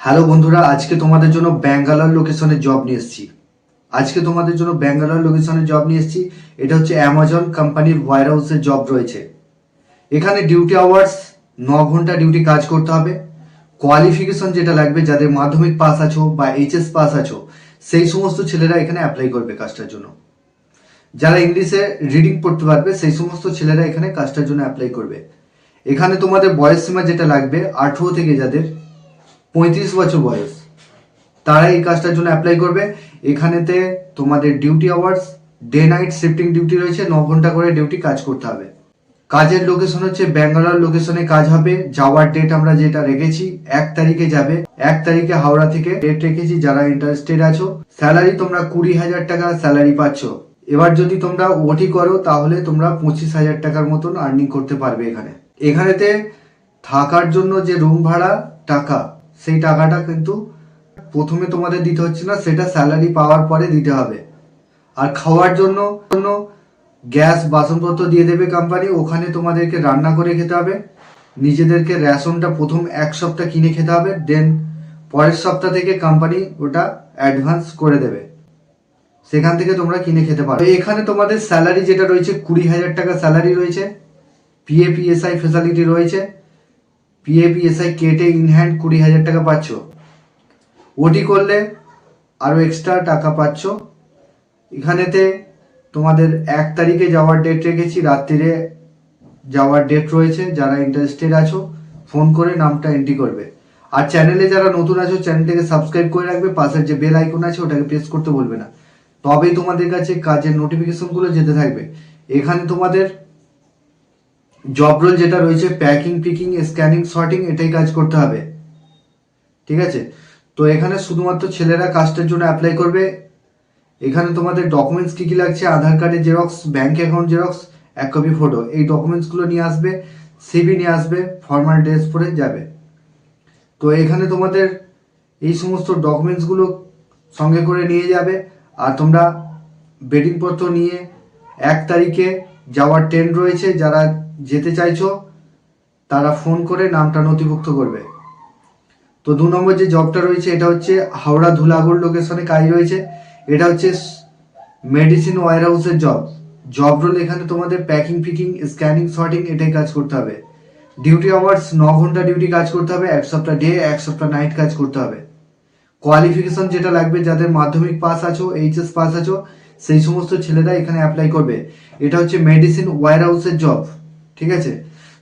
Hello বন্ধুরা, আজকে তোমাদের জন্য ব্যাঙ্গালোর লোকেশনে জব নিয়ে এসেছি। এটা হচ্ছে অ্যামাজন কোম্পানির ওয়্যার হাউসের জব রয়েছে। এখানে ডিউটি আওয়ার্স 9 ঘন্টা ডিউটি কাজ করতে হবে। কোয়ালিফিকেশন যেটা লাগবে, যাদের মাধ্যমিক পাস আছো বা এইচএস পাস আছো, সেই সমস্ত ছেলেরা এখানে অ্যাপ্লাই করবে কাজটার জন্য। যারা ইংলিশে রিডিং পড়তে পারবে সেই সমস্ত ছেলেরা এখানে কাজটার জন্য অ্যাপ্লাই করবে। এখানে তোমাদের বয়স সীমা যেটা লাগবে, 18 থেকে যাদের 35 বছর বয়স, তারা এই কাজটার জন্য অ্যাপ্লাই করবে। এখানেতে তোমাদের duty hours day night shifting duty রয়েছে, 9 ঘন্টা করে ডিউটি কাজ করতে হবে। কাজের লোকেশন হচ্ছে ব্যাঙ্গালোর লোকেশনে কাজ হবে। যাওয়ার ডেট আমরা যেটা রেখেছি 1 তারিখে যাবে। 1 তারিখে হাওড়া থেকে ডেট রেখেছি। যারা ইন্টারেস্টেড আছো, স্যালারি তোমরা 20,000 টাকা স্যালারি পাচ্ছ। এবার যদি তোমরা ওটি করো তাহলে তোমরা 25,000 টাকার মতন আর্নিং করতে পারবে। এখানেতে থাকার জন্য যে রুম ভাড়া টাকা, সেই টাকাটা কিন্তু প্রথমে তোমাদের দিতে হচ্ছে না, সেটা স্যালারি পাওয়ার পরে দিতে হবে। আর খাওয়ার জন্য গ্যাস বাসনপত্র দিয়ে দেবে কোম্পানি, ওখানে তোমাদেরকে রান্না করে খেতে হবে। নিজেদেরকে রেশনটা প্রথম 1 সপ্তাহ কিনে খেতে হবে, দেন পরের সপ্তাহ থেকে কোম্পানি ওটা অ্যাডভান্স করে দেবে, সেখান থেকে তোমরা কিনে খেতে পারো। এখানে তোমাদের স্যালারি যেটা রয়েছে 20,000 টাকা স্যালারি রয়েছে। পিএফ-ইএসআই ফ্যাসিলিটি রয়েছে। পিএফ-ইএসআই কেটে ইন হ্যান্ড 20,000 টাকা পাচ্ছ। ওটি করলে আরও এক্সট্রা টাকা পাচ্ছ। এখানেতে তোমাদের 1 তারিখে যাওয়ার ডেট রেখেছি, রাত্রিরে যাওয়ার ডেট রয়েছে। যারা ইন্টারেস্টেড আছো ফোন করে নামটা এন্ট্রি করবে। আর চ্যানেলে যারা নতুন আছো, চ্যানেলটাকে সাবস্ক্রাইব করে রাখবে। পাশের যে বেল আইকন আছে ওটাকে প্রেস করতে বলবে না, তবেই তোমাদের কাছে কাজের নোটিফিকেশনগুলো যেতে থাকবে। এখানে তোমাদের জব রোল যেটা রয়েছে প্যাকিং, পিকিং, স্ক্যানিং, সর্টিং, এটাই কাজ করতে হবে। ঠিক আছে, তো এখানে শুধুমাত্র ছেলেরা কাজটার জন্য অ্যাপ্লাই করবে। এখানে তোমাদের ডকুমেন্টস কী কী লাগছে: আধার কার্ডের xerox, bank account xerox, 1 copy photo, এই ডকুমেন্টসগুলো নিয়ে আসবে। সিভি নিয়ে আসবে, ফর্মাল ড্রেস পরে যাবে। তো এখানে তোমাদের এই সমস্ত ডকুমেন্টসগুলো সঙ্গে করে নিয়ে যাবে। আর তোমরা বেডিংপত্র নিয়ে 1 তারিখে যাওয়ার ট্রেন রয়েছে। যারা যেতে চাইছো তারা ফোন করে নামটা নথিভুক্ত করবে। তো 2 নম্বর যে জবটা রয়েছে, এটা হচ্ছে হাওড়া ধুলাগড় লোকেশনে কাজ রয়েছে। এটা হচ্ছে মেডিসিন ওয়্যার হাউসের জব রোল। এখানে তোমাদের প্যাকিং, পিকিং, স্ক্যানিং, সর্টিং, এটাই কাজ করতে হবে। ডিউটি আওয়ার্স 9 ঘন্টা ডিউটি কাজ করতে হবে। 1 সপ্তাহ ডে, 1 সপ্তাহ নাইট কাজ করতে হবে। কোয়ালিফিকেশন যেটা লাগবে, যাদের মাধ্যমিক পাস আছো, এইচএস পাস আছো, সেই সমস্ত ছেলেরা এখানে অ্যাপ্লাই করবে। এটা হচ্ছে মেডিসিন ওয়্যার হাউসের জব। ঠিক আছে,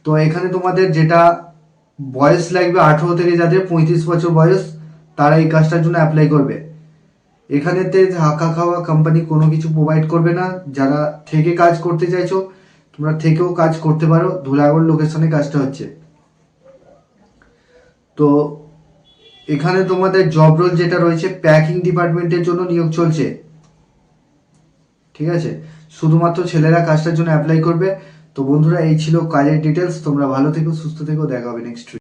তো এখানে তোমাদের যেটা বয়স লাগবে 18 থেকে যাদের 35 বছর বয়স, তারা এই কাজটার জন্য অ্যাপ্লাই করবে। এখানেতে থাকা খাওয়া কোম্পানি কোনো কিছু প্রোভাইড করবে না। যারা থেকে কাজ করতে চাইছো তোমরা থেকেও কাজ করতে পারো। ধুলাগড় লোকেশনে কাজটা হচ্ছে। তো এখানে তোমাদের জব রোল যেটা রয়েছে প্যাকিং ডিপার্টমেন্টের জন্য নিয়োগ চলছে। ঠিক আছে, শুধুমাত্র ছেলেরা কাজটার জন্য অ্যাপ্লাই করবে। তো বন্ধুরা, এই ছিল কাজের ডিটেলস। তোমরা ভালো থেকো, সুস্থ থেকো, দেখা হবে নেক্সট।